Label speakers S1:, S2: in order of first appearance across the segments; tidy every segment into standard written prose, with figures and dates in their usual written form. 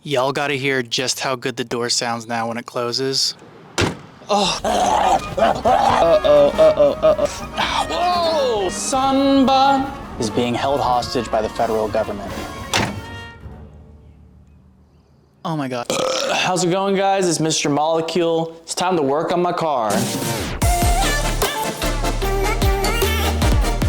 S1: Y'all gotta hear just how good the door sounds now when it closes. Oh. Whoa! Sunbun is being held hostage by the federal government. Oh my God. How's it going, guys? It's Mr. Molecule. It's time to work on my car.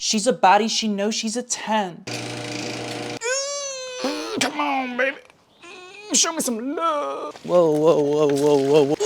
S1: She's a baddie, she knows she's a 10. Come on, baby. Show me some love. Whoa, whoa, whoa, whoa, whoa, whoa.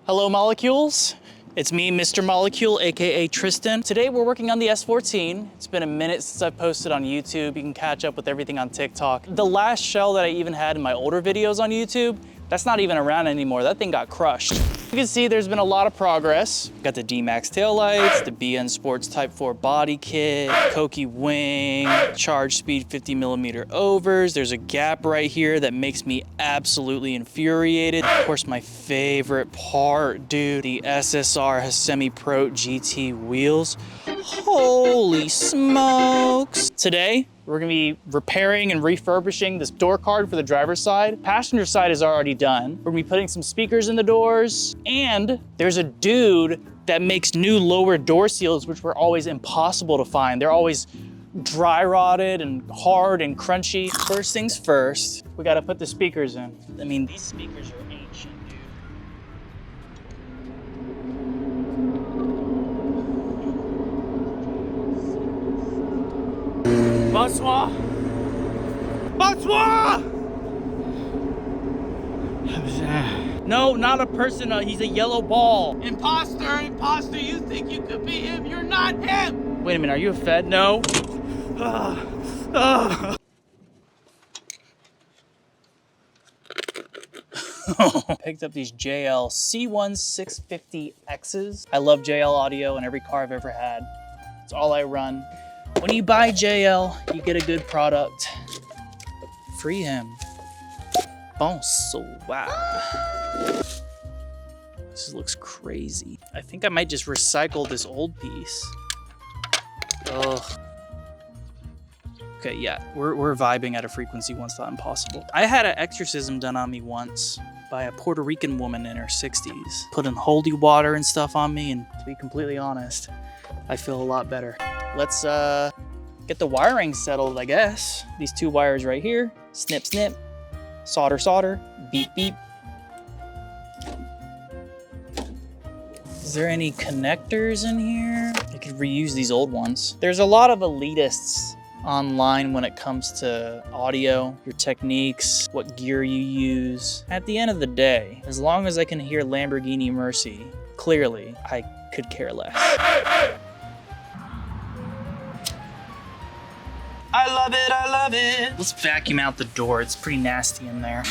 S1: Hello, Molecules. It's me, Mr. Molecule, AKA Tristan. Today we're working on the S14. It's been a minute since I posted on YouTube. You can catch up with everything on TikTok. The last shell that I even had in my older videos on YouTube, that's not even around anymore. That thing got crushed. You can see there's been a lot of progress. Got the D-Max taillights, the BN Sports Type 4 body kit, Koki wing, charge speed 50mm overs. There's a gap right here that makes me absolutely infuriated. Of course, my favorite part, dude, the SSR has semi-pro GT wheels. Holy smokes. Today, we're gonna be repairing and refurbishing this door card for the driver's side. Passenger side is already done. We're gonna be putting some speakers in the doors, and there's a dude that makes new lower door seals, which were always impossible to find. They're always dry rotted and hard and crunchy. First things first, we gotta put the speakers in. I mean, these speakers are ancient, dude. Bonsoir! Bonsoir! No, not a person, he's a yellow ball. Imposter, imposter, you think you could be him, you're not him! Wait a minute, are you a Fed? No. Picked up these JL C1650Xs. I love JL audio in every car I've ever had. It's all I run. When you buy JL, you get a good product. Free him. Bonsoir. This looks crazy. I think I might just recycle this old piece. Ugh. Okay, yeah, we're vibing at a frequency once thought impossible. I had an exorcism done on me once by a Puerto Rican woman in her 60s. Putting holy water and stuff on me, and to be completely honest, I feel a lot better. Let's get the wiring settled, I guess. These two wires right here, snip, snip, solder, solder, beep, beep. Is there any connectors in here? I could reuse these old ones. There's a lot of elitists online when it comes to audio, your techniques, what gear you use. At the end of the day, as long as I can hear Lamborghini Mercy clearly, I could care less. I love it, I love it. Let's vacuum out the door. It's pretty nasty in there.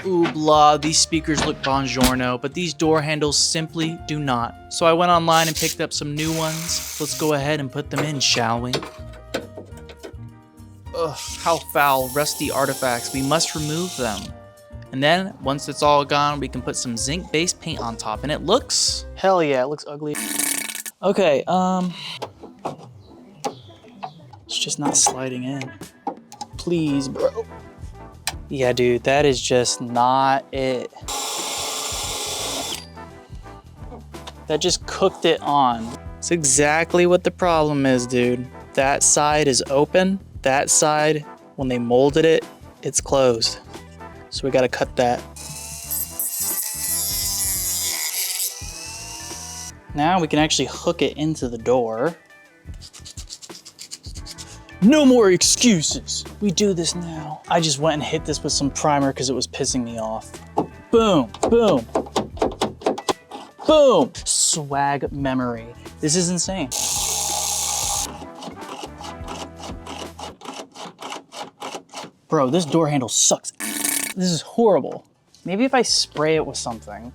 S1: Ooh, blah, these speakers look buongiorno, but these door handles simply do not. So I went online and picked up some new ones. Let's go ahead and put them in, shall we? Ugh, how foul, rusty artifacts. We must remove them. And then, once it's all gone, we can put some zinc-based paint on top, and it looks, hell yeah, it looks ugly. Okay, it's just not sliding in. Please, bro. Yeah, dude, that is just not it. That just cooked it on. It's exactly what the problem is, dude. That side is open. That side, when they molded it, it's closed. So we gotta cut that. Now we can actually hook it into the door. No more excuses. We do this now. I just went and hit this with some primer because it was pissing me off. Boom, boom, boom. Swag memory. This is insane. Bro, this door handle sucks. This is horrible. Maybe if I spray it with something.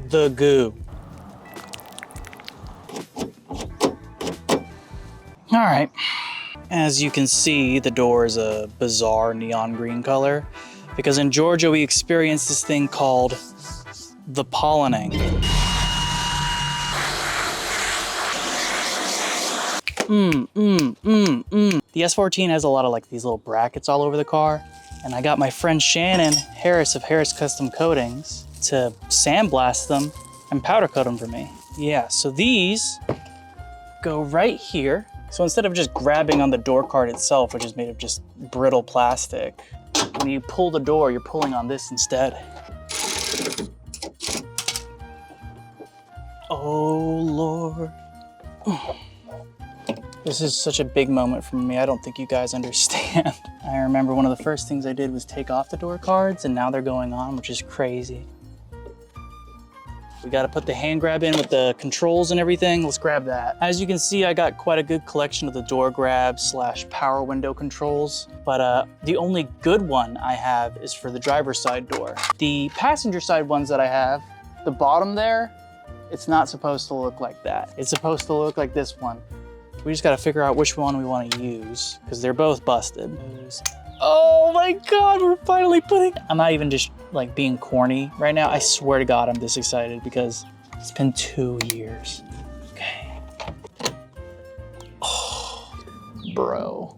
S1: The goo. All right, as you can see, the door is a bizarre neon green color because in Georgia, we experienced this thing called the pollinating. The S14 has a lot of like these little brackets all over the car. And I got my friend Shannon Harris of Harris Custom Coatings to sandblast them and powder coat them for me. Yeah, so these go right here. So instead of just grabbing on the door card itself, which is made of just brittle plastic, when you pull the door, you're pulling on this instead. Oh, Lord. This is such a big moment for me. I don't think you guys understand. I remember one of the first things I did was take off the door cards, and now they're going on, which is crazy. We gotta put the hand grab in with the controls and everything. Let's grab that. As you can see, I got quite a good collection of the door grab / power window controls, but the only good one I have is for the driver's side door. The passenger side ones that I have, the bottom there, it's not supposed to look like that. It's supposed to look like this one. We just gotta figure out which one we wanna use because they're both busted. Oh my God, we're finally putting... I'm not even just like being corny right now. I swear to God, I'm this excited because it's been 2 years. Okay. Oh, bro.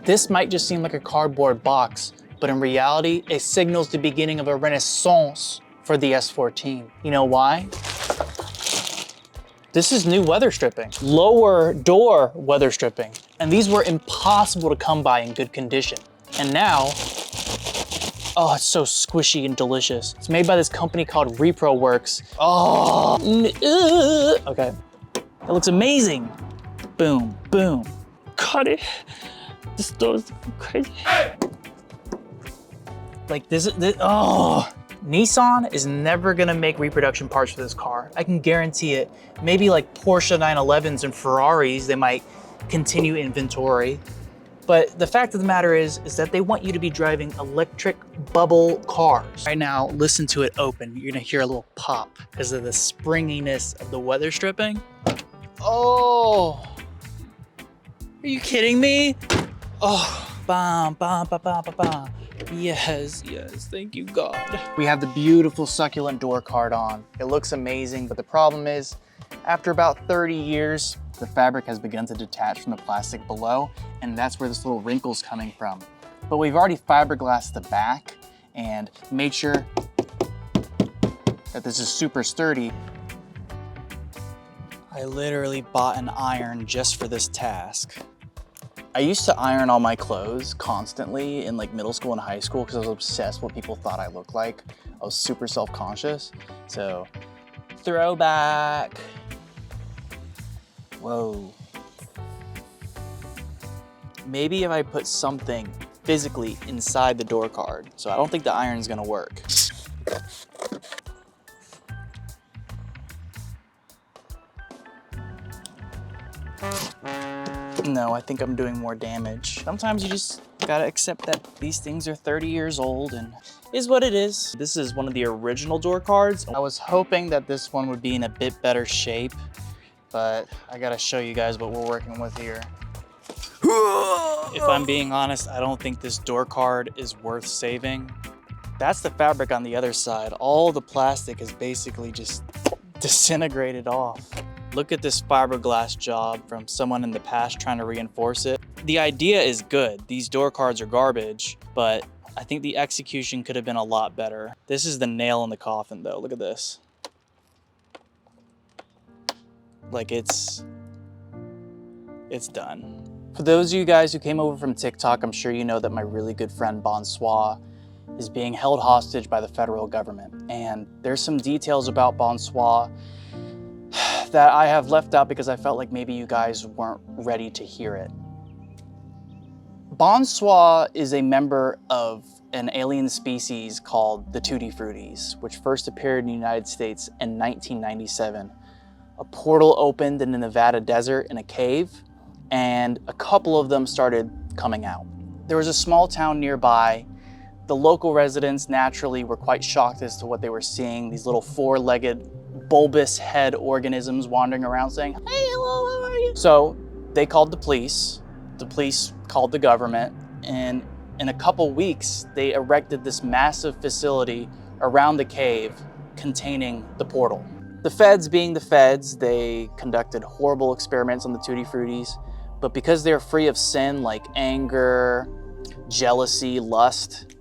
S1: This might just seem like a cardboard box, but in reality, it signals the beginning of a renaissance for the S14. You know why? This is new weather stripping, lower door weather stripping. And these were impossible to come by in good condition. And now, oh, it's so squishy and delicious. It's made by this company called Repro Works. Oh, okay. It looks amazing. Boom, boom. Cut it. This door's crazy. Like this, oh. Nissan is never gonna make reproduction parts for this car. I can guarantee it. Maybe like Porsche 911s and Ferraris, they might continue inventory. But the fact of the matter is that they want you to be driving electric bubble cars. Right now, listen to it open. You're gonna hear a little pop because of the springiness of the weather stripping. Oh, are you kidding me? Oh, bam, bam, bam, bam, bam, bam. Yes, yes, thank you, God. We have the beautiful succulent door card on. It looks amazing, but the problem is, after about 30 years, the fabric has begun to detach from the plastic below, and that's where this little wrinkle's coming from. But we've already fiberglassed the back and made sure that this is super sturdy. I literally bought an iron just for this task. I used to iron all my clothes constantly in like middle school and high school because I was obsessed with what people thought I looked like. I was super self-conscious. So, throwback. Whoa. Maybe if I put something physically inside the door card. So I don't think the iron's gonna work. No, I think I'm doing more damage. Sometimes you just gotta accept that these things are 30 years old and is what it is. This is one of the original door cards. I was hoping that this one would be in a bit better shape, but I gotta show you guys what we're working with here. If I'm being honest, I don't think this door card is worth saving. That's the fabric on the other side. All the plastic is basically just disintegrated off. Look at this fiberglass job from someone in the past trying to reinforce it. The idea is good. These door cards are garbage, but I think the execution could have been a lot better. This is the nail in the coffin though. Look at this. Like it's done. For those of you guys who came over from TikTok, I'm sure you know that my really good friend Bonsoir is being held hostage by the federal government. And there's some details about Bonsoir that I have left out because I felt like maybe you guys weren't ready to hear it. Bonsoir is a member of an alien species called the Tutti Fruttis, which first appeared in the United States in 1997. A portal opened in the Nevada desert in a cave, and a couple of them started coming out. There was a small town nearby. The local residents naturally were quite shocked as to what they were seeing, these little four-legged bulbous head organisms wandering around saying, "Hey, hello, how are you?" So they called the police called the government, and in a couple weeks, they erected this massive facility around the cave containing the portal. The feds being the feds, they conducted horrible experiments on the Tutti Fruttis, but because they're free of sin like anger, jealousy, lust,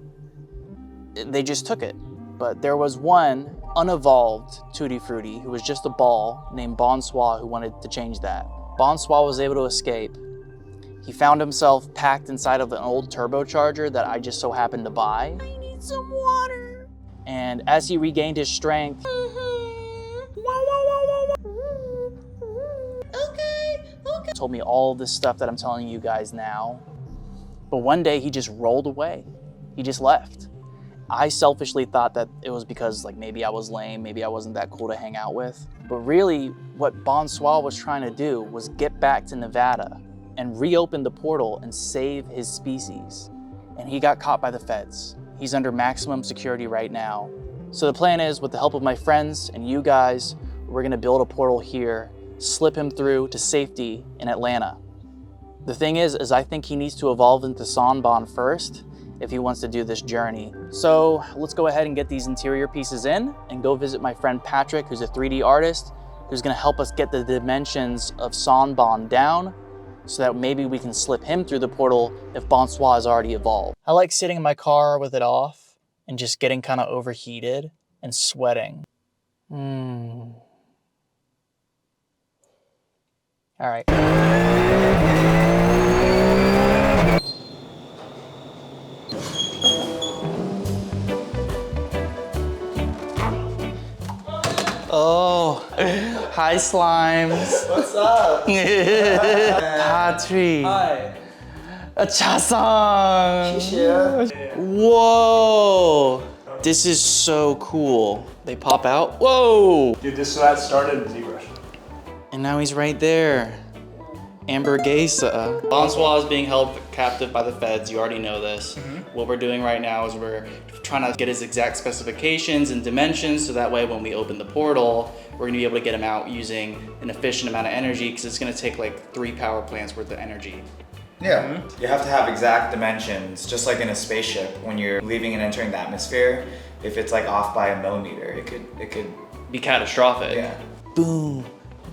S1: they just took it. But there was one unevolved Tutti Frutti who was just a ball named Bonsoir who wanted to change that. Bonsoir was able to escape. He found himself packed inside of an old turbocharger that I just so happened to buy. I need some water. And as he regained his strength, okay. Told me all this stuff that I'm telling you guys now. But one day he just rolled away. He just left. I selfishly thought that it was because like maybe I was lame, maybe I wasn't that cool to hang out with. But really what Bonsoir was trying to do was get back to Nevada and reopen the portal and save his species. And he got caught by the feds. He's under maximum security right now. So the plan is, with the help of my friends and you guys, we're gonna build a portal here, slip him through to safety in Atlanta. The thing is I think he needs to evolve into Sanbon first if he wants to do this journey. So let's go ahead and get these interior pieces in and go visit my friend Patrick, who's a 3D artist, who's gonna help us get the dimensions of Sanbon down so that maybe we can slip him through the portal if Bonsoir has already evolved. I like sitting in my car with it off and just getting kind of overheated and sweating. All right. Oh, hi slimes.
S2: What's up?
S1: Patrick.
S2: Hi.
S1: Cha-sang. Whoa. This is so cool. They pop out. Whoa.
S2: Dude, this that started in ZBrush.
S1: And now he's right there. Ambergesa. Bonsoir is being held captive by the feds. You already know this. What we're doing right now is we're trying to get his exact specifications and dimensions so that way when we open the portal, we're gonna be able to get him out using an efficient amount of energy because it's gonna take like 3 power plants worth of energy.
S3: Yeah, you have to have exact dimensions, just like in a spaceship. When you're leaving and entering the atmosphere, if it's like off by a millimeter, it could
S1: be catastrophic.
S3: Yeah.
S1: Boom,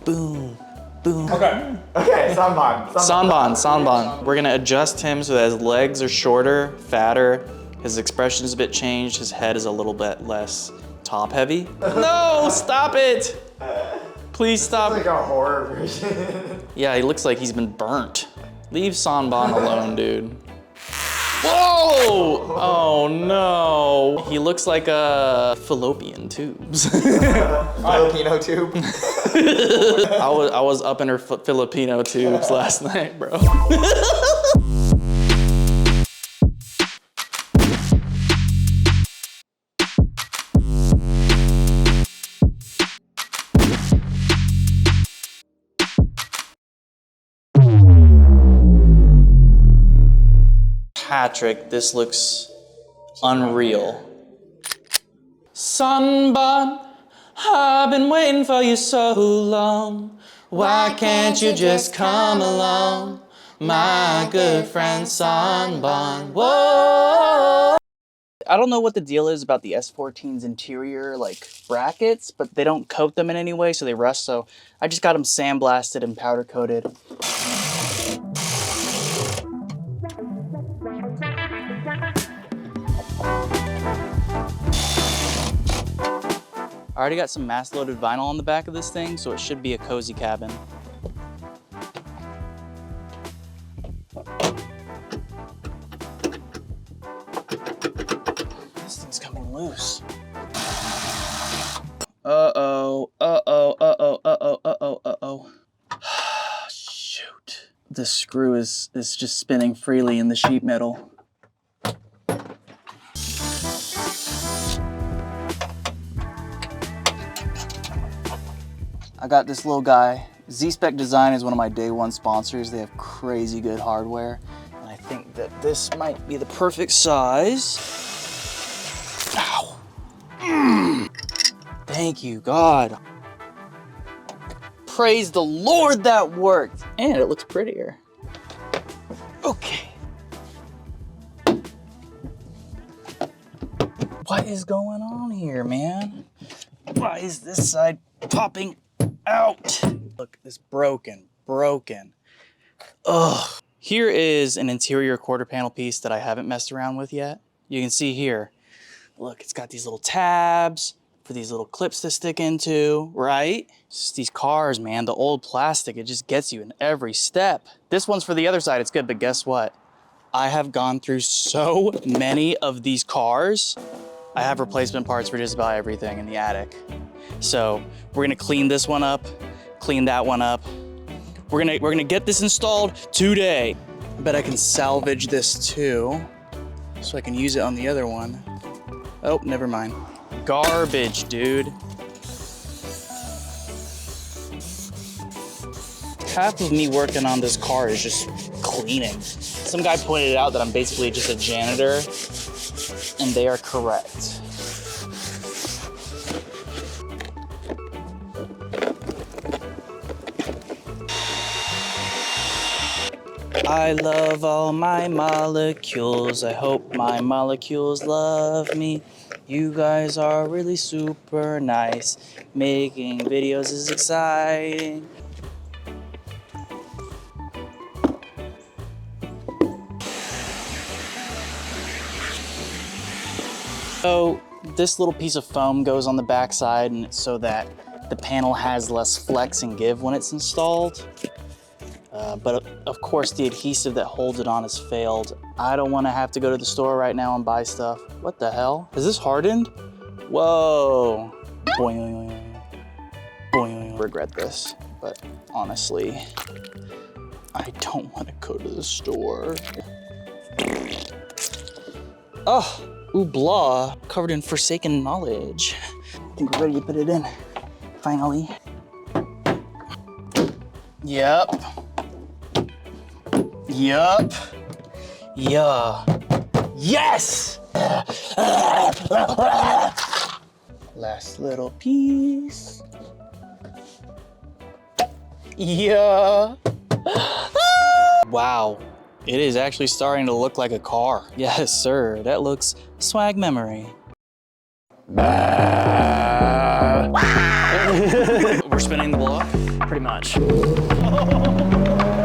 S1: boom, boom.
S2: Okay.
S3: Okay,
S1: Sanbon. We're gonna adjust him so that his legs are shorter, fatter, his expression is a bit changed, his head is a little bit less top heavy. No, stop it! Please stop.
S3: It's like a horror version.
S1: Yeah, he looks like he's been burnt. Leave Sanbon alone, dude. Whoa! Oh no. He looks like a fallopian tubes.
S3: Filipino tube.
S1: I was up in her Filipino tubes last night, bro. Patrick, this looks unreal. Sanbon, I've been waiting for you so long. Why can't you just come along, my good friend Sanbon? Whoa! I don't know what the deal is about the S14's interior like brackets, but they don't coat them in any way, so they rust. So I just got them sandblasted and powder coated. I already got some mass-loaded vinyl on the back of this thing, so it should be a cozy cabin. This thing's coming loose. Uh-oh, uh-oh, uh-oh, uh-oh, uh-oh, uh-oh. Shoot. The screw is just spinning freely in the sheet metal. I got this little guy. Z-Spec Design is one of my day one sponsors. They have crazy good hardware. And I think that this might be the perfect size. Ow. Thank you, God. Praise the Lord, that worked. And it looks prettier. Okay. What is going on here, man? Why is this side popping out? Look, it's broken. Ugh. Here is an interior quarter panel piece that I haven't messed around with yet. You can see here, look, it's got these little tabs for these little clips to stick into, right? It's just these cars, man, the old plastic, it just gets you in every step. This one's for the other side, it's good, but guess what? I have gone through so many of these cars. I have replacement parts for just about everything in the attic. So we're gonna clean this one up, clean that one up. We're gonna get this installed today. I bet I can salvage this too, so I can use it on the other one. Oh, never mind. Garbage, dude. Half of me working on this car is just cleaning. Some guy pointed out that I'm basically just a janitor, and they are correct. I love all my molecules. I hope my molecules love me. You guys are really super nice. Making videos is exciting. So this little piece of foam goes on the back side and so that the panel has less flex and give when it's installed. But of course the adhesive that holds it on has failed. I don't want to have to go to the store right now and buy stuff. What the hell? Is this hardened? Whoa. Boing. Boing. Regret this, but honestly, I don't want to go to the store. Oh, ooh blah, covered in forsaken knowledge. I think we're ready to put it in, finally. Yep. Yeah. Yes! Last little piece. Yeah. Wow. It is actually starting to look like a car. Yes, sir. That looks swag memory. We're spinning the block?
S2: Pretty much.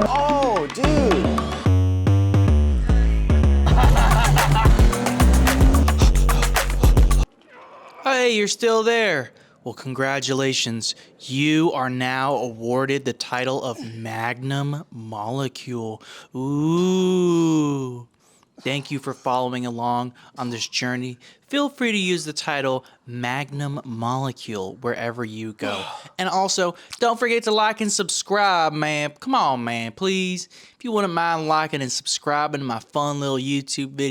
S1: Oh, dude. Hey, you're still there. Well, congratulations. You are now awarded the title of Magnum Molecule. Ooh. Thank you for following along on this journey. Feel free to use the title Magnum Molecule wherever you go. And also, don't forget to like and subscribe, man. Come on, man, please. If you wouldn't mind liking and subscribing to my fun little YouTube video.